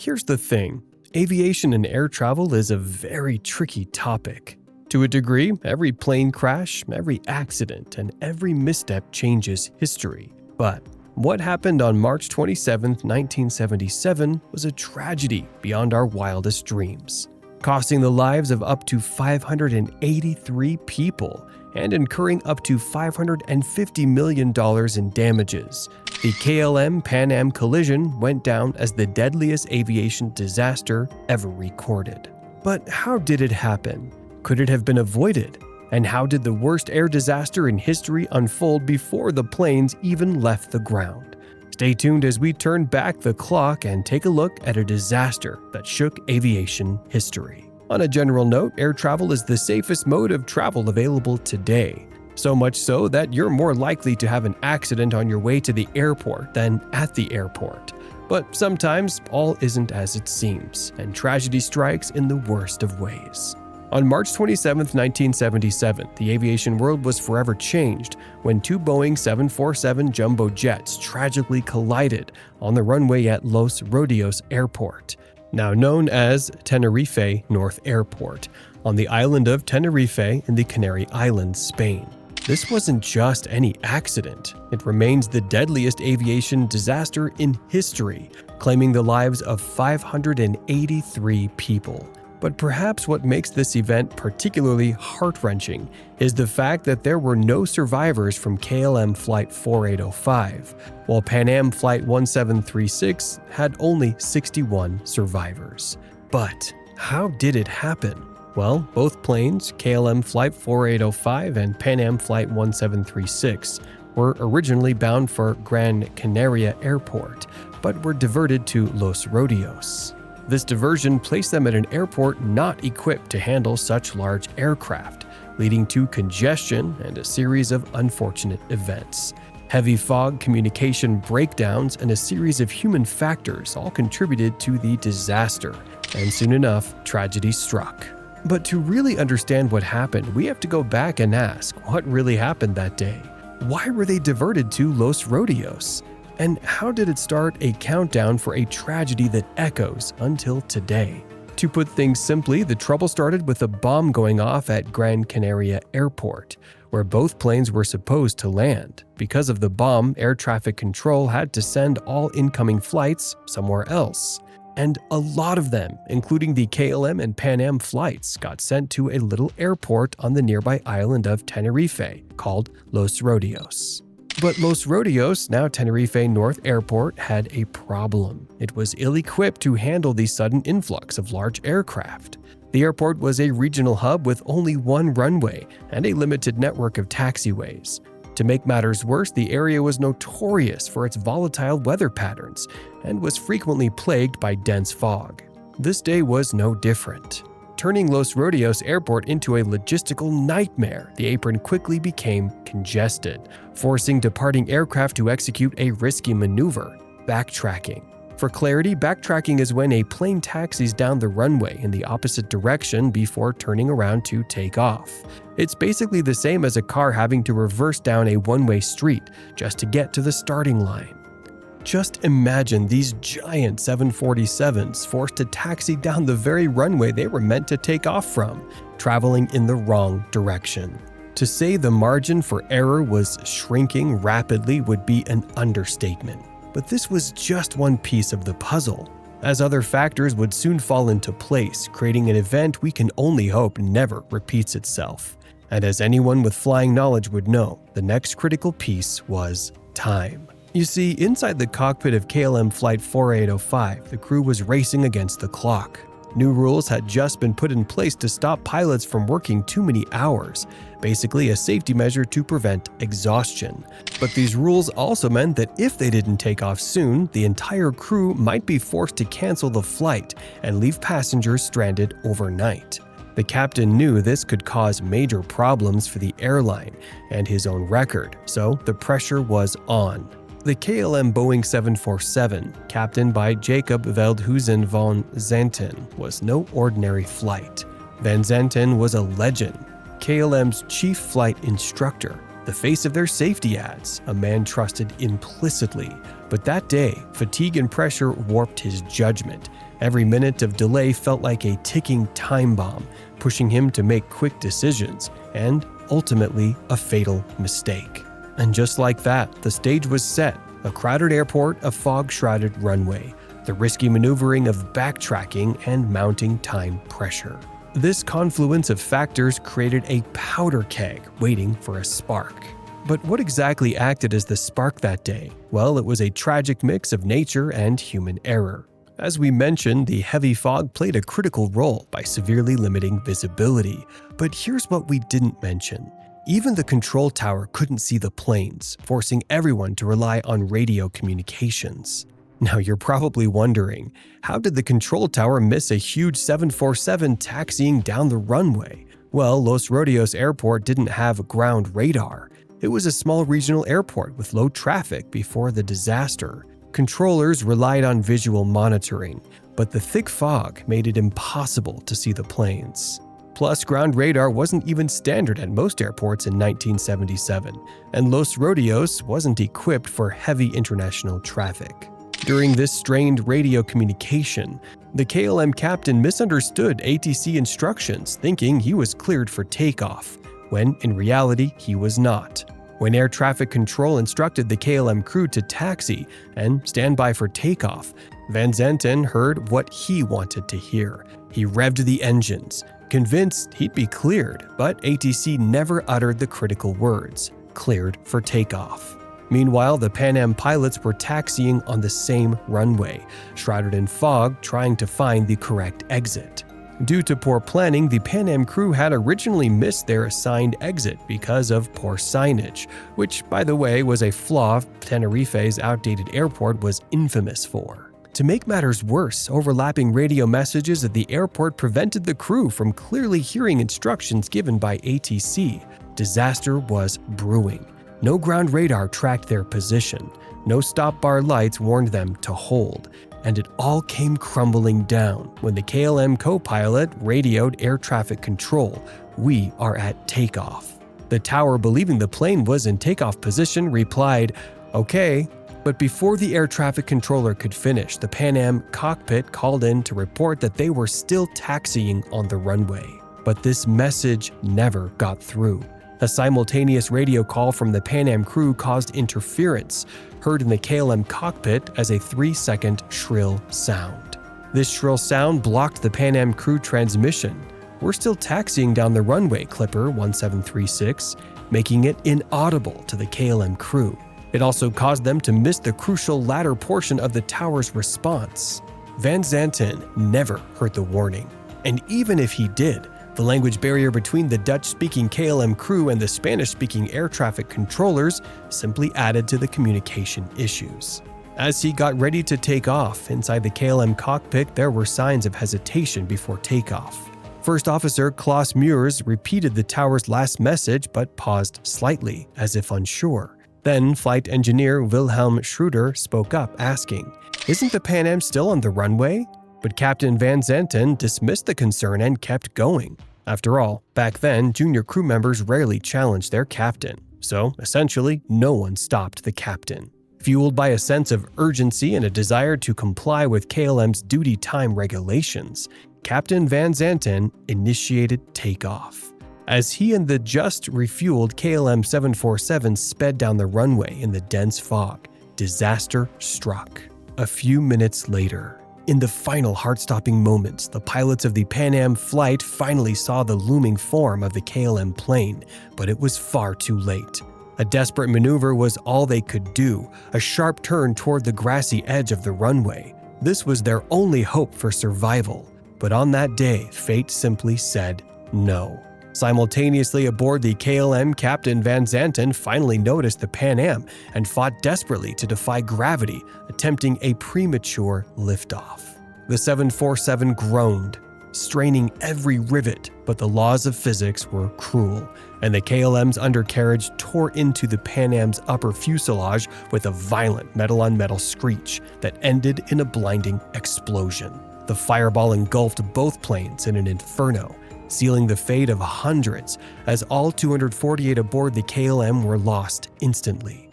Here's the thing. Aviation and air travel is a very tricky topic. To a degree, every plane crash, every accident, and every misstep changes history. But what happened on March 27, 1977 was a tragedy beyond our wildest dreams, costing the lives of up to 583 people and incurring up to $550 million in damages. The KLM Pan Am collision went down as the deadliest aviation disaster ever recorded. But how did it happen? Could it have been avoided? And how did the worst air disaster in history unfold before the planes even left the ground? Stay tuned as we turn back the clock and take a look at a disaster that shook aviation history. On a general note, air travel is the safest mode of travel available today. So much so that you're more likely to have an accident on your way to the airport than at the airport. But sometimes all isn't as it seems, and tragedy strikes in the worst of ways. On March 27, 1977, the aviation world was forever changed when two Boeing 747 jumbo jets tragically collided on the runway at Los Rodeos Airport, now known as Tenerife North Airport, on the island of Tenerife in the Canary Islands, Spain. This wasn't just any accident. It remains the deadliest aviation disaster in history, claiming the lives of 583 people. But perhaps what makes this event particularly heart-wrenching is the fact that there were no survivors from KLM Flight 4805, while Pan Am Flight 1736 had only 61 survivors. But how did it happen? Well, both planes, KLM Flight 4805 and Pan Am Flight 1736, were originally bound for Gran Canaria Airport, but were diverted to Los Rodeos. This diversion placed them at an airport not equipped to handle such large aircraft, leading to congestion and a series of unfortunate events. Heavy fog, communication breakdowns, and a series of human factors all contributed to the disaster, and soon enough, tragedy struck. But to really understand what happened, we have to go back and ask what really happened that day. Why were they diverted to Los Rodeos? And how did it start a countdown for a tragedy that echoes until today? To put things simply, the trouble started with a bomb going off at Gran Canaria Airport, where both planes were supposed to land. Because of the bomb, air traffic control had to send all incoming flights somewhere else. And a lot of them, including the KLM and Pan Am flights, got sent to a little airport on the nearby island of Tenerife called Los Rodeos. But Los Rodeos, now Tenerife North Airport, had a problem. It was ill-equipped to handle the sudden influx of large aircraft. The airport was a regional hub with only one runway and a limited network of taxiways. To make matters worse, the area was notorious for its volatile weather patterns and was frequently plagued by dense fog. This day was no different. Turning Los Rodeos Airport into a logistical nightmare, the apron quickly became congested, forcing departing aircraft to execute a risky maneuver, backtracking. For clarity, backtracking is when a plane taxis down the runway in the opposite direction before turning around to take off. It's basically the same as a car having to reverse down a one-way street just to get to the starting line. Just imagine these giant 747s forced to taxi down the very runway they were meant to take off from, traveling in the wrong direction. To say the margin for error was shrinking rapidly would be an understatement. But this was just one piece of the puzzle, as other factors would soon fall into place, creating an event we can only hope never repeats itself. And as anyone with flying knowledge would know, the next critical piece was time. You see, inside the cockpit of KLM Flight 4805, the crew was racing against the clock. New rules had just been put in place to stop pilots from working too many hours, basically a safety measure to prevent exhaustion. But these rules also meant that if they didn't take off soon, the entire crew might be forced to cancel the flight and leave passengers stranded overnight. The captain knew this could cause major problems for the airline and his own record, so the pressure was on. The KLM Boeing 747, captained by Jacob Veldhuizen van Zanten, was no ordinary flight. Van Zanten was a legend, KLM's chief flight instructor, the face of their safety ads, a man trusted implicitly. But that day, fatigue and pressure warped his judgment. Every minute of delay felt like a ticking time bomb, pushing him to make quick decisions, and ultimately a fatal mistake. And just like that, the stage was set. A crowded airport, a fog-shrouded runway, the risky maneuvering of backtracking and mounting time pressure. This confluence of factors created a powder keg waiting for a spark. But what exactly acted as the spark that day? Well, it was a tragic mix of nature and human error. As we mentioned, the heavy fog played a critical role by severely limiting visibility. But here's what we didn't mention. Even the control tower couldn't see the planes, forcing everyone to rely on radio communications. Now you're probably wondering, how did the control tower miss a huge 747 taxiing down the runway? Well, Los Rodeos Airport didn't have ground radar. It was a small regional airport with low traffic before the disaster. Controllers relied on visual monitoring, but the thick fog made it impossible to see the planes. Plus, ground radar wasn't even standard at most airports in 1977, and Los Rodeos wasn't equipped for heavy international traffic. During this strained radio communication, the KLM captain misunderstood ATC instructions, thinking he was cleared for takeoff, when in reality he was not. When air traffic control instructed the KLM crew to taxi and stand by for takeoff, Van Zanten heard what he wanted to hear. He revved the engines, convinced he'd be cleared, but ATC never uttered the critical words, "cleared for takeoff." Meanwhile, the Pan Am pilots were taxiing on the same runway, shrouded in fog, trying to find the correct exit. Due to poor planning, the Pan Am crew had originally missed their assigned exit because of poor signage, which, by the way, was a flaw Tenerife's outdated airport was infamous for. To make matters worse, overlapping radio messages at the airport prevented the crew from clearly hearing instructions given by ATC. Disaster was brewing. No ground radar tracked their position. No stop bar lights warned them to hold. And it all came crumbling down when the KLM co-pilot radioed air traffic control, "We are at takeoff." The tower, believing the plane was in takeoff position, replied, "Okay." But before the air traffic controller could finish, the Pan Am cockpit called in to report that they were still taxiing on the runway. But this message never got through. A simultaneous radio call from the Pan Am crew caused interference, heard in the KLM cockpit as a 3-second shrill sound. This shrill sound blocked the Pan Am crew transmission. "We're still taxiing down the runway, Clipper 1736, making it inaudible to the KLM crew. It also caused them to miss the crucial latter portion of the tower's response. Van Zanten never heard the warning. And even if he did, the language barrier between the Dutch-speaking KLM crew and the Spanish-speaking air traffic controllers simply added to the communication issues. As he got ready to take off, inside the KLM cockpit there were signs of hesitation before takeoff. First Officer Klaus Muurs repeated the tower's last message but paused slightly, as if unsure. Then flight engineer Wilhelm Schroeder spoke up, asking, "Isn't the Pan Am still on the runway?" But Captain Van Zanten dismissed the concern and kept going. After all, back then, junior crew members rarely challenged their captain. So, essentially, no one stopped the captain. Fueled by a sense of urgency and a desire to comply with KLM's duty time regulations, Captain Van Zanten initiated takeoff. As he and the just refueled KLM 747 sped down the runway in the dense fog, disaster struck. A few minutes later, in the final heart-stopping moments, the pilots of the Pan Am flight finally saw the looming form of the KLM plane, but it was far too late. A desperate maneuver was all they could do, a sharp turn toward the grassy edge of the runway. This was their only hope for survival. But on that day, fate simply said no. Simultaneously aboard the KLM, Captain Van Zanten finally noticed the Pan Am and fought desperately to defy gravity, attempting a premature liftoff. The 747 groaned, straining every rivet, but the laws of physics were cruel, and the KLM's undercarriage tore into the Pan Am's upper fuselage with a violent metal-on-metal screech that ended in a blinding explosion. The fireball engulfed both planes in an inferno, sealing the fate of hundreds, as all 248 aboard the KLM were lost instantly.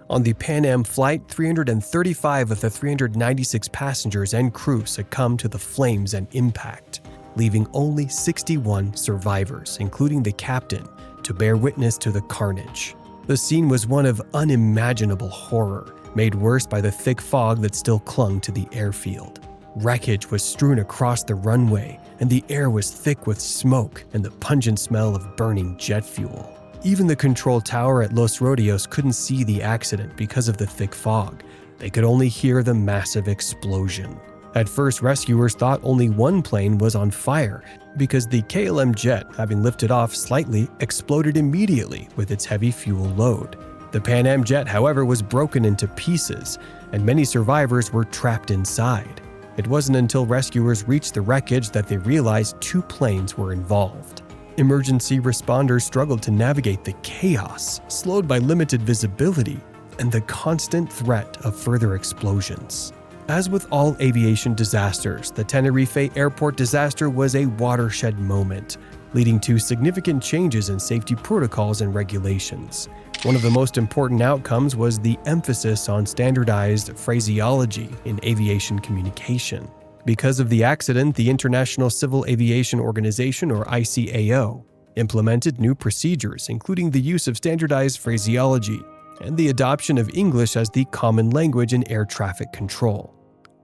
On the Pan Am flight, 335 of the 396 passengers and crew succumbed to the flames and impact, leaving only 61 survivors, including the captain, to bear witness to the carnage. The scene was one of unimaginable horror, made worse by the thick fog that still clung to the airfield. Wreckage was strewn across the runway, and the air was thick with smoke and the pungent smell of burning jet fuel. Even the control tower at Los Rodeos couldn't see the accident because of the thick fog. They could only hear the massive explosion. At first, rescuers thought only one plane was on fire because the KLM jet, having lifted off slightly, exploded immediately with its heavy fuel load. The Pan Am jet, however, was broken into pieces, and many survivors were trapped inside. It wasn't until rescuers reached the wreckage that they realized two planes were involved. Emergency responders struggled to navigate the chaos, slowed by limited visibility and the constant threat of further explosions. As with all aviation disasters, the Tenerife airport disaster was a watershed moment, leading to significant changes in safety protocols and regulations. One of the most important outcomes was the emphasis on standardized phraseology in aviation communication. Because of the accident, the International Civil Aviation Organization, or ICAO, implemented new procedures, including the use of standardized phraseology and the adoption of English as the common language in air traffic control.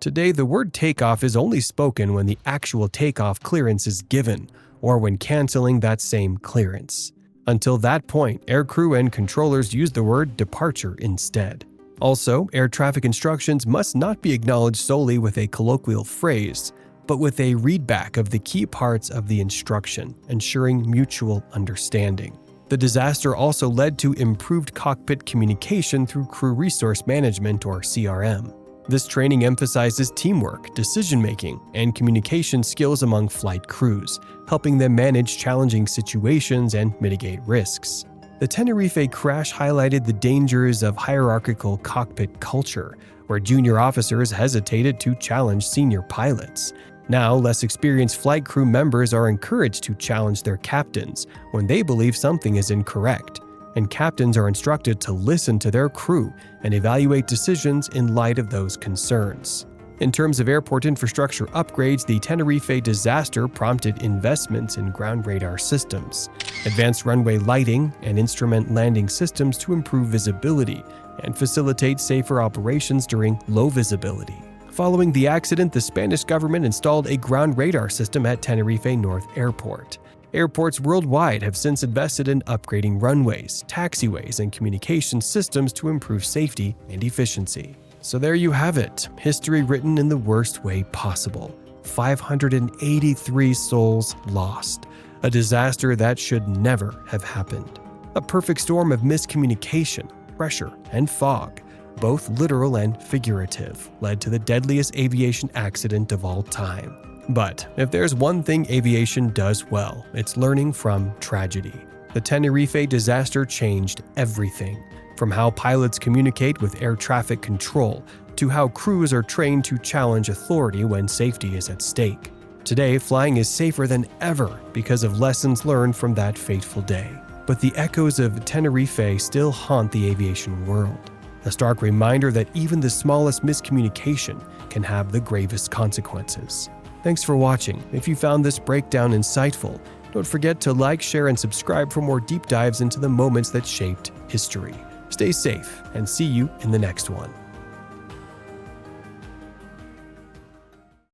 Today, the word takeoff is only spoken when the actual takeoff clearance is given, or when canceling that same clearance. Until that point, aircrew and controllers use the word departure instead. Also, air traffic instructions must not be acknowledged solely with a colloquial phrase, but with a readback of the key parts of the instruction, ensuring mutual understanding. The disaster also led to improved cockpit communication through crew resource management, or CRM. This training emphasizes teamwork, decision-making, and communication skills among flight crews, helping them manage challenging situations and mitigate risks. The Tenerife crash highlighted the dangers of hierarchical cockpit culture, where junior officers hesitated to challenge senior pilots. Now, less experienced flight crew members are encouraged to challenge their captains when they believe something is incorrect, and captains are instructed to listen to their crew and evaluate decisions in light of those concerns. In terms of airport infrastructure upgrades, the Tenerife disaster prompted investments in ground radar systems, advanced runway lighting, and instrument landing systems to improve visibility and facilitate safer operations during low visibility. Following the accident, the Spanish government installed a ground radar system at Tenerife North Airport. Airports worldwide have since invested in upgrading runways, taxiways, and communication systems to improve safety and efficiency. So there you have it, history written in the worst way possible. 583 souls lost, a disaster that should never have happened. A perfect storm of miscommunication, pressure, and fog, both literal and figurative, led to the deadliest aviation accident of all time. But if there's one thing aviation does well, it's learning from tragedy. The Tenerife disaster changed everything, from how pilots communicate with air traffic control to how crews are trained to challenge authority when safety is at stake. Today, flying is safer than ever because of lessons learned from that fateful day. But the echoes of Tenerife still haunt the aviation world, a stark reminder that even the smallest miscommunication can have the gravest consequences. Thanks for watching. If you found this breakdown insightful, don't forget to like, share, and subscribe for more deep dives into the moments that shaped history. Stay safe and see you in the next one.